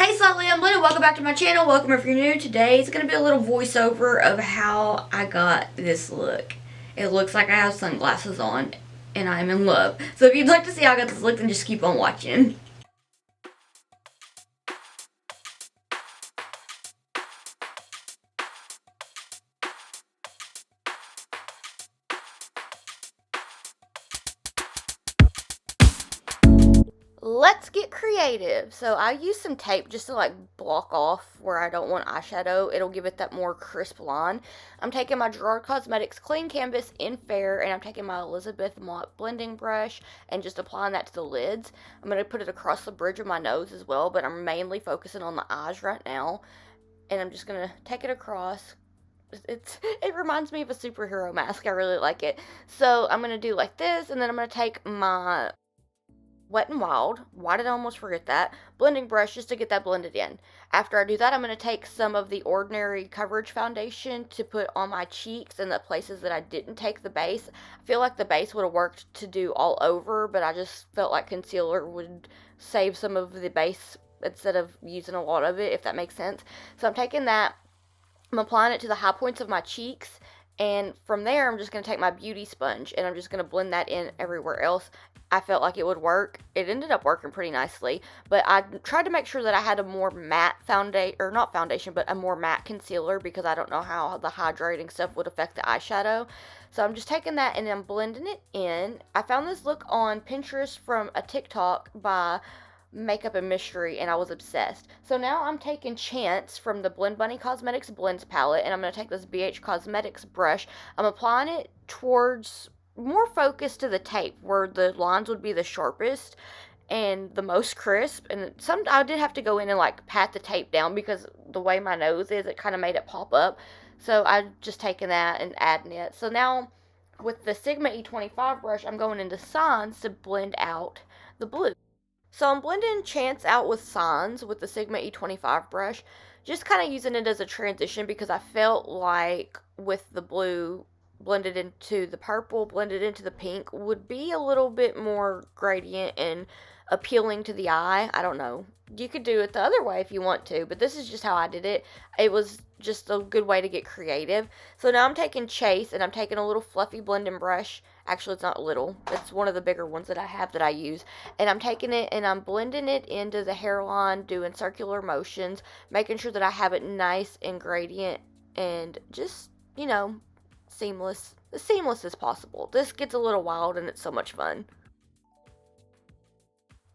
Hey Slightly Unblended, welcome back to my channel. Welcome if you're new. Today it's going to be a little voiceover of how I got this look. It looks like I have sunglasses on and I'm in love. So if you'd like to see how I got this look, then just keep on watching. Let's get creative. So I use some tape just to like block off where I don't want eyeshadow. It'll give it that more crisp line. I'm taking my Gerard Cosmetics Clean Canvas in Fair, and I'm taking my Elizabeth Mott blending brush and just applying that to the lids. I'm going to put it across the bridge of my nose as well, but I'm mainly focusing on the eyes right now. And I'm just going to take it across. It reminds me of a superhero mask. I really like it. So I'm going to do like this, and then I'm going to take my Wet n Wild, why did I almost forget that, blending brush just to get that blended in. After I do that, I'm going to take some of the Ordinary Coverage Foundation to put on my cheeks and the places that I didn't take the base. I feel like the base would have worked to do all over, but I just felt like concealer would save some of the base instead of using a lot of it, if that makes sense. So I'm taking that, I'm applying it to the high points of my cheeks, and from there, I'm just going to take my beauty sponge, and I'm just going to blend that in everywhere else. I felt like it would work. It ended up working pretty nicely, but I tried to make sure that I had a more matte foundation, or not foundation, but a more matte concealer, because I don't know how the hydrating stuff would affect the eyeshadow. So I'm just taking that and I'm blending it in. I found this look on Pinterest from a TikTok by Makeup and Mystery, and I was obsessed. So now I'm taking Chance from the Blend Bunny Cosmetics Blends palette, and I'm going to take this BH Cosmetics brush. I'm applying it towards, more focused to the tape, where the lines would be the sharpest and the most crisp. And I did have to go in and like pat the tape down, because the way my nose is, it kind of made it pop up. So I just taken that and adding it. So now with the Sigma E25 brush, I'm going into Signs to blend out the blue. So I'm blending Chance out with Signs with the Sigma E25 brush, just kind of using it as a transition, because I felt like with the blue blended into the purple, blended into the pink, would be a little bit more gradient and appealing to the eye. I don't know. You could do it the other way if you want to, but this is just how I did it. It was just a good way to get creative. So now I'm taking Chase, and I'm taking a little fluffy blending brush. Actually, it's not little. It's one of the bigger ones that I have that I use. And I'm taking it and I'm blending it into the hairline, doing circular motions, making sure that I have it nice and gradient and just, seamless. As seamless as possible. This gets a little wild and it's so much fun.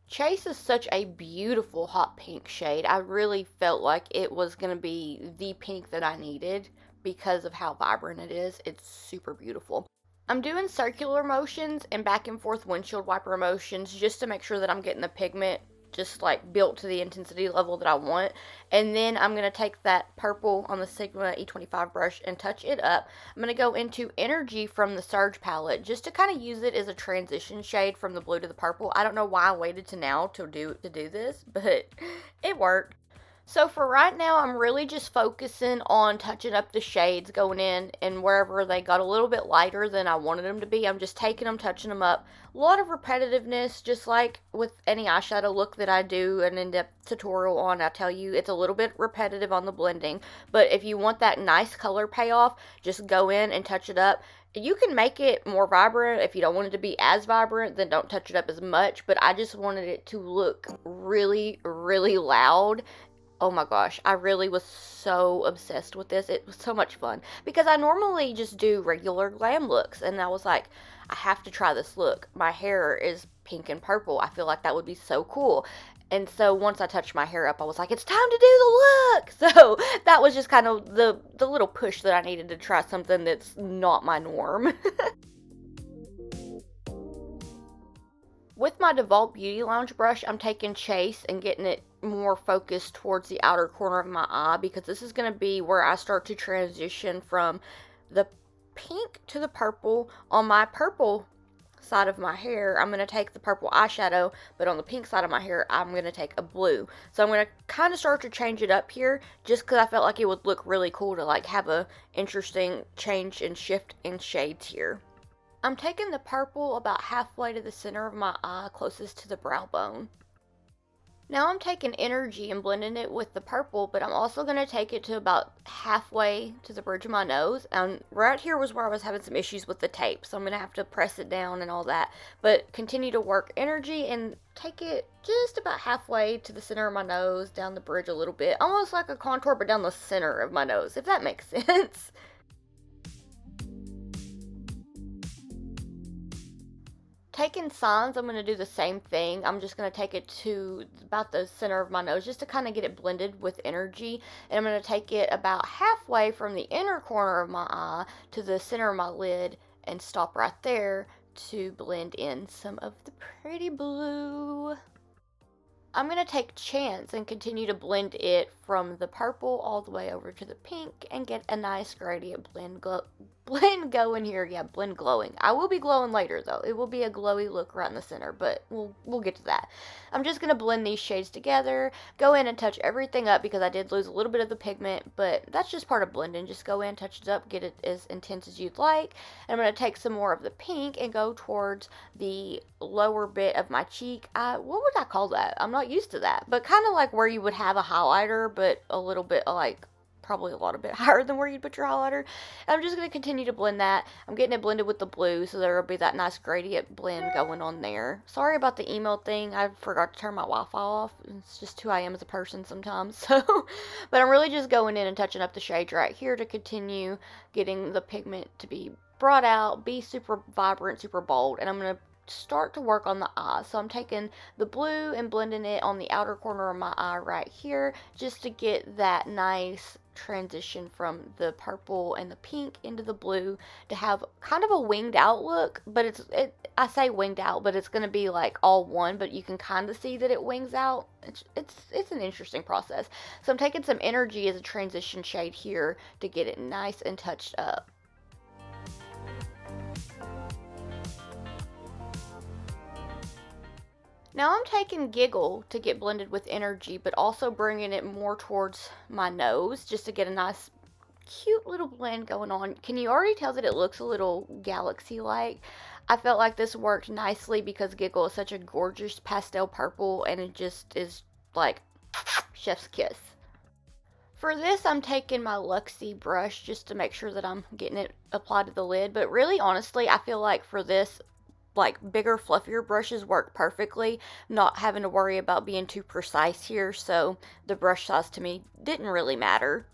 Chase is such a beautiful hot pink shade. I really felt like it was going to be the pink that I needed because of how vibrant it is. It's super beautiful. I'm doing circular motions and back and forth windshield wiper motions just to make sure that I'm getting the pigment just like built to the intensity level that I want. And then I'm going to take that purple on the Sigma E25 brush and touch it up. I'm going to go into Energy from the Surge palette just to kind of use it as a transition shade from the blue to the purple. I don't know why I waited to now to do this, but it worked. So for right now, I'm really just focusing on touching up the shades going in, and wherever they got a little bit lighter than I wanted them to be, I'm just taking them, touching them up. A lot of repetitiveness, just like with any eyeshadow look that I do an in-depth tutorial on. I tell you, it's a little bit repetitive on the blending, but if you want that nice color payoff, just go in and touch it up. You can make it more vibrant. If you don't want it to be as vibrant, then don't touch it up as much, but I just wanted it to look really, really loud. Oh my gosh, I really was so obsessed with this. It was so much fun, because I normally just do regular glam looks, and I was like, I have to try this look. My hair is pink and purple. I feel like that would be so cool. And so once I touched my hair up, I was like, it's time to do the look. So that was just kind of the little push that I needed to try something that's not my norm. With my DeVault Beauty Lounge brush, I'm taking Chase and getting it more focused towards the outer corner of my eye, because this is going to be where I start to transition from the pink to the purple. On my purple side of my hair, I'm going to take the purple eyeshadow, but on the pink side of my hair, I'm going to take a blue. So I'm going to kind of start to change it up here, just because I felt like it would look really cool to like have a interesting change and shift in shades here. I'm taking the purple about halfway to the center of my eye, closest to the brow bone. Now I'm taking energy and blending it with the purple, but I'm also going to take it to about halfway to the bridge of my nose. And right here was where I was having some issues with the tape, so I'm going to have to press it down and all that. But continue to work energy and take it just about halfway to the center of my nose, down the bridge a little bit. Almost like a contour, but down the center of my nose, if that makes sense. Taking signs, I'm going to do the same thing. I'm just going to take it to about the center of my nose just to kind of get it blended with energy. And I'm going to take it about halfway from the inner corner of my eye to the center of my lid and stop right there to blend in some of the pretty blue. I'm going to take Chance and continue to blend it from the purple all the way over to the pink and get a nice gradient blend going here. Yeah, blend glowing. I will be glowing later though. It will be a glowy look right in the center, but we'll get to that. I'm just going to blend these shades together, go in and touch everything up because I did lose a little bit of the pigment, but that's just part of blending. Just go in, touch it up, get it as intense as you'd like. And I'm going to take some more of the pink and go towards the lower bit of my cheek. What would I call that? I'm not used to that, but kind of like where you would have a highlighter, but a little bit like probably a lot bit higher than where you'd put your highlighter. And I'm just going to continue to blend that. I'm getting it blended with the blue, so there will be that nice gradient blend going on there. Sorry about the email thing. I forgot to turn my Wi-Fi off. It's just who I am as a person sometimes. So, but I'm really just going in and touching up the shades right here to continue getting the pigment to be brought out, be super vibrant, super bold. And I'm going to start to work on the eye. So I'm taking the blue and blending it on the outer corner of my eye right here just to get that nice transition from the purple and the pink into the blue to have kind of a winged out look. But I say winged out, but it's going to be like all one, but you can kind of see that it wings out. It's an interesting process. So I'm taking some energy as a transition shade here to get it nice and touched up. Now I'm taking Giggle to get blended with energy, but also bringing it more towards my nose just to get a nice, cute little blend going on. Can you already tell that it looks a little galaxy-like? I felt like this worked nicely because Giggle is such a gorgeous pastel purple, and it just is like chef's kiss. For this, I'm taking my Luxie brush just to make sure that I'm getting it applied to the lid, but really, honestly, I feel like for this, like bigger, fluffier brushes work perfectly, not having to worry about being too precise here, so the brush size to me didn't really matter.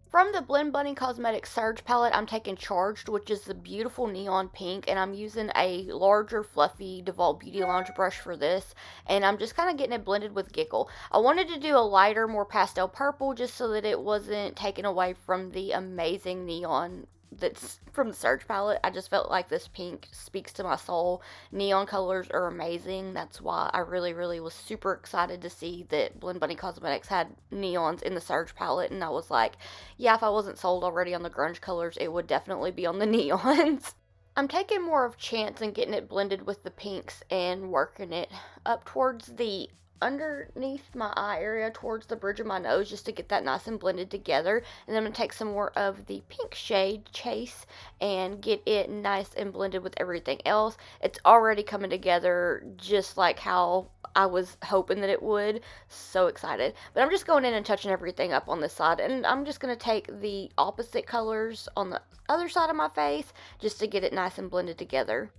From the Blend Bunny Cosmetics Surge palette, I'm taking Charged, which is the beautiful neon pink, and I'm using a larger, fluffy DeWalt Beauty Lounge brush for this, and I'm just kind of getting it blended with Giggle. I wanted to do a lighter, more pastel purple, just so that it wasn't taken away from the amazing neon that's from the Surge palette. I just felt like this pink speaks to my soul. Neon colors are amazing. That's why I really, really was super excited to see that Blend Bunny Cosmetics had neons in the Surge palette, and I was like, yeah, if I wasn't sold already on the grunge colors, it would definitely be on the neons. I'm taking more of Chance and getting it blended with the pinks and working it up towards the underneath my eye area towards the bridge of my nose just to get that nice and blended together. And then I'm going to take some more of the pink shade Chase and get it nice and blended with everything else. It's already coming together just like how I was hoping that it would. So excited. But I'm just going in and touching everything up on this side, and I'm just going to take the opposite colors on the other side of my face just to get it nice and blended together.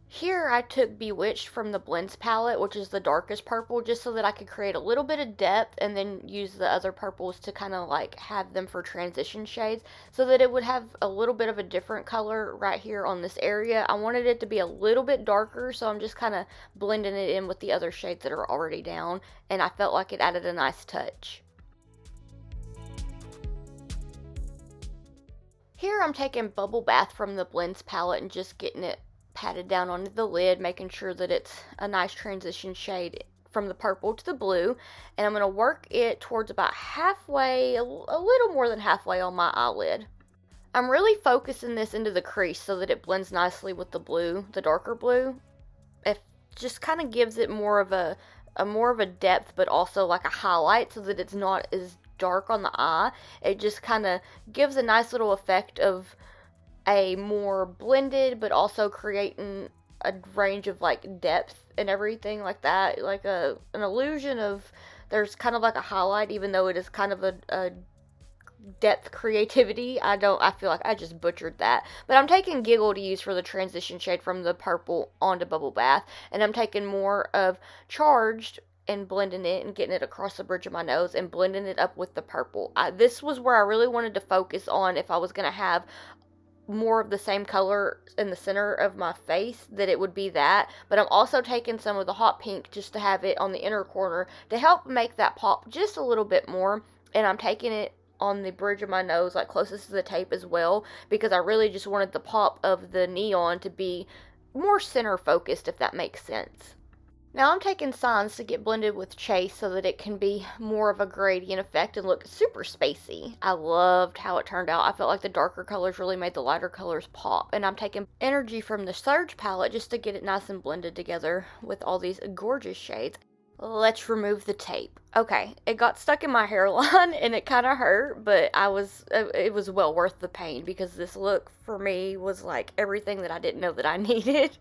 Here I took Bewitched from the Blends palette, which is the darkest purple, just so that I could create a little bit of depth and then use the other purples to kind of like have them for transition shades so that it would have a little bit of a different color right here on this area. I wanted it to be a little bit darker, so I'm just kind of blending it in with the other shades that are already down, and I felt like it added a nice touch. Here I'm taking Bubble Bath from the Blends palette and just getting it patted down onto the lid, making sure that it's a nice transition shade from the purple to the blue, and I'm going to work it towards about halfway, a little more than halfway on my eyelid. I'm really focusing this into the crease so that it blends nicely with the blue, the darker blue. It just kind of gives it more of a depth, but also like a highlight so that it's not as dark on the eye. It just kind of gives a nice little effect of a more blended, but also creating a range of like depth and everything like that, like an illusion of there's kind of like a highlight, even though it is kind of a depth creativity. I feel like I just butchered that. But I'm taking Giggle to use for the transition shade from the purple onto Bubble Bath. And I'm taking more of Charged and blending it and getting it across the bridge of my nose and blending it up with the purple. This was where I really wanted to focus on if I was going to have more of the same color in the center of my face, that it would be that. But I'm also taking some of the hot pink just to have it on the inner corner to help make that pop just a little bit more. And I'm taking it on the bridge of my nose, like closest to the tape as well, because I really just wanted the pop of the neon to be more center focused, if that makes sense. Now I'm taking Signs to get blended with Chase so that it can be more of a gradient effect and look super spacey. I loved how it turned out. I felt like the darker colors really made the lighter colors pop. And I'm taking Energy from the Surge palette just to get it nice and blended together with all these gorgeous shades. Let's remove the tape. Okay, it got stuck in my hairline and it kind of hurt, but it was well worth the pain because this look for me was like everything that I didn't know that I needed.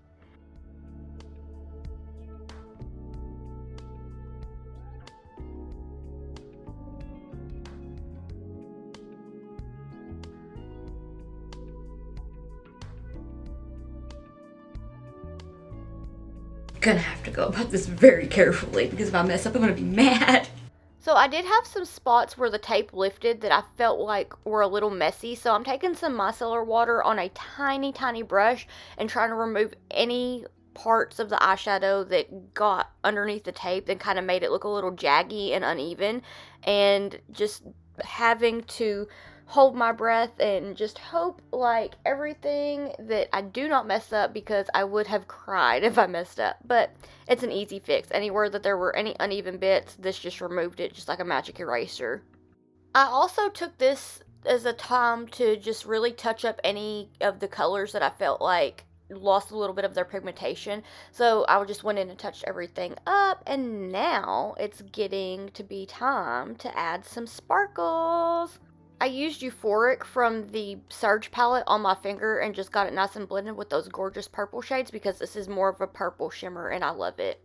Gonna have to go about this very carefully because if I mess up, I'm gonna be mad. So I did have some spots where the tape lifted that I felt like were a little messy. So I'm taking some micellar water on a tiny, tiny brush and trying to remove any parts of the eyeshadow that got underneath the tape and kind of made it look a little jaggy and uneven. And just having to hold my breath and just hope like everything that I do not mess up, because I would have cried if I messed up. But it's an easy fix. Anywhere that there were any uneven bits, this just removed it just like a magic eraser. I also took this as a time to just really touch up any of the colors that I felt like lost a little bit of their pigmentation. So I just went in and touched everything up, and now it's getting to be time to add some sparkles. I used Euphoric from the Surge palette on my finger and just got it nice and blended with those gorgeous purple shades because this is more of a purple shimmer and I love it.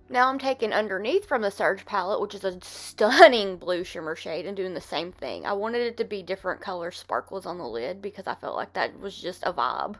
Now I'm taking Underneath from the Surge palette, which is a stunning blue shimmer shade, and doing the same thing. I wanted it to be different color sparkles on the lid because I felt like that was just a vibe.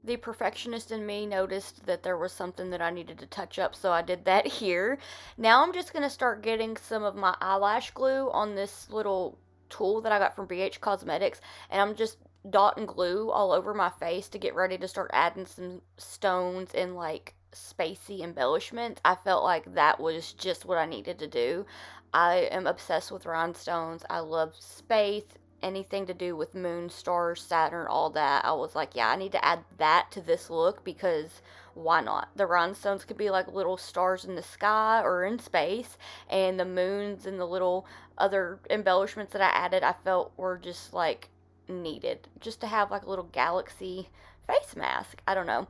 The perfectionist in me noticed that there was something that I needed to touch up, so I did that here. Now I'm just going to start getting some of my eyelash glue on this little tool that I got from BH Cosmetics, and I'm just dotting glue all over my face to get ready to start adding some stones and like spacey embellishments. I felt like that was just what I needed to do. I am obsessed with rhinestones. I love space, anything to do with moon, stars, Saturn, all that. I was like, yeah, I need to add that to this look because why not? The rhinestones could be like little stars in the sky or in space, and the moons and the little other embellishments that I added, I felt were just like needed just to have like a little galaxy face mask. I don't know.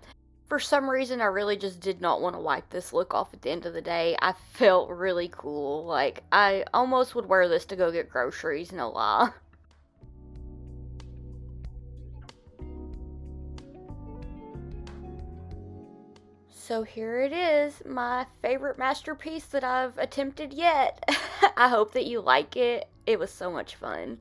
For some reason, I really just did not want to wipe this look off at the end of the day. I felt really cool. Like, I almost would wear this to go get groceries, no lie. So here it is, my favorite masterpiece that I've attempted yet. I hope that you like it. It was so much fun.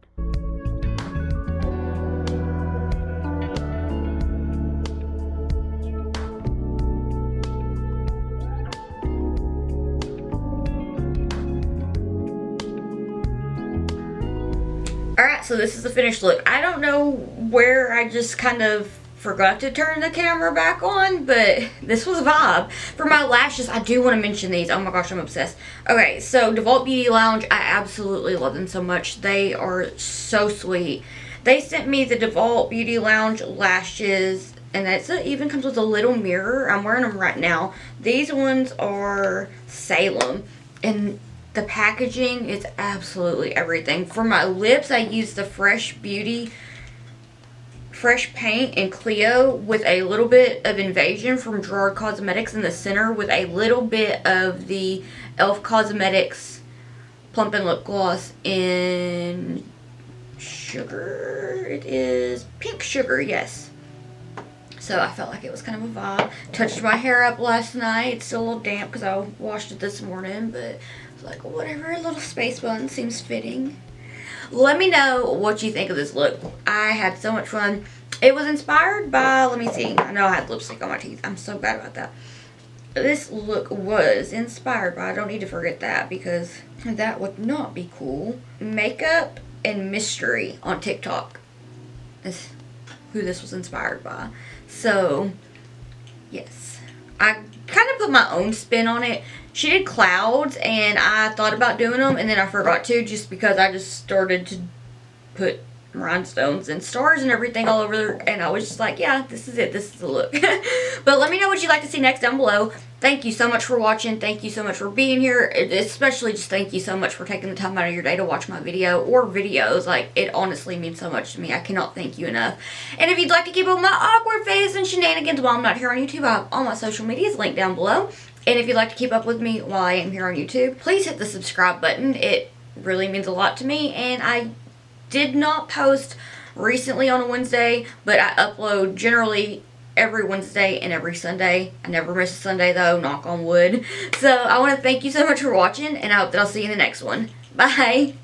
Alright, so this is the finished look. I don't know where I just kind of forgot to turn the camera back on, but this was a vibe. For my lashes, I do want to mention these. Oh my gosh, I'm obsessed. Okay, so DeVault Beauty Lounge, I absolutely love them so much. They are so sweet. They sent me the DeVault Beauty Lounge lashes, and it even comes with a little mirror. I'm wearing them right now. These ones are Salem, and the packaging is absolutely everything. For my lips, I use the Fresh Paint and Clio with a little bit of Invasion from Gerard Cosmetics in the center with a little bit of the e.l.f. Cosmetics Plump and Lip Gloss in sugar. It is pink sugar, yes. So I felt like it was kind of a vibe. Touched my hair up last night. It's still a little damp because I washed it this morning, but it's like, whatever, a little space bun seems fitting. Let me know what you think of this look. I had so much fun. It was inspired by, let me see. I know I had lipstick on my teeth. I'm so bad about that. This look was inspired by, I don't need to forget that because that would not be cool. Makeup and Mystery on TikTok is who this was inspired by. So, yes. I kind of put my own spin on it. She did clouds, and I thought about doing them, and then I forgot to just because I just started to put rhinestones and stars and everything all over there, and I was just like, yeah, this is it. This is the look. But let me know what you'd like to see next down below. Thank you so much for watching. Thank you so much for being here. Especially just thank you so much for taking the time out of your day to watch my video or videos. Like, it honestly means so much to me. I cannot thank you enough. And if you'd like to keep up with my awkward face and shenanigans while I'm not here on YouTube, I have all my social medias linked down below. And if you'd like to keep up with me while I am here on YouTube, please hit the subscribe button. It really means a lot to me. And I did not post recently on a Wednesday, but I upload generally every Wednesday and every Sunday. I never miss a Sunday though, knock on wood. So I want to thank you so much for watching, and I hope that I'll see you in the next one. Bye!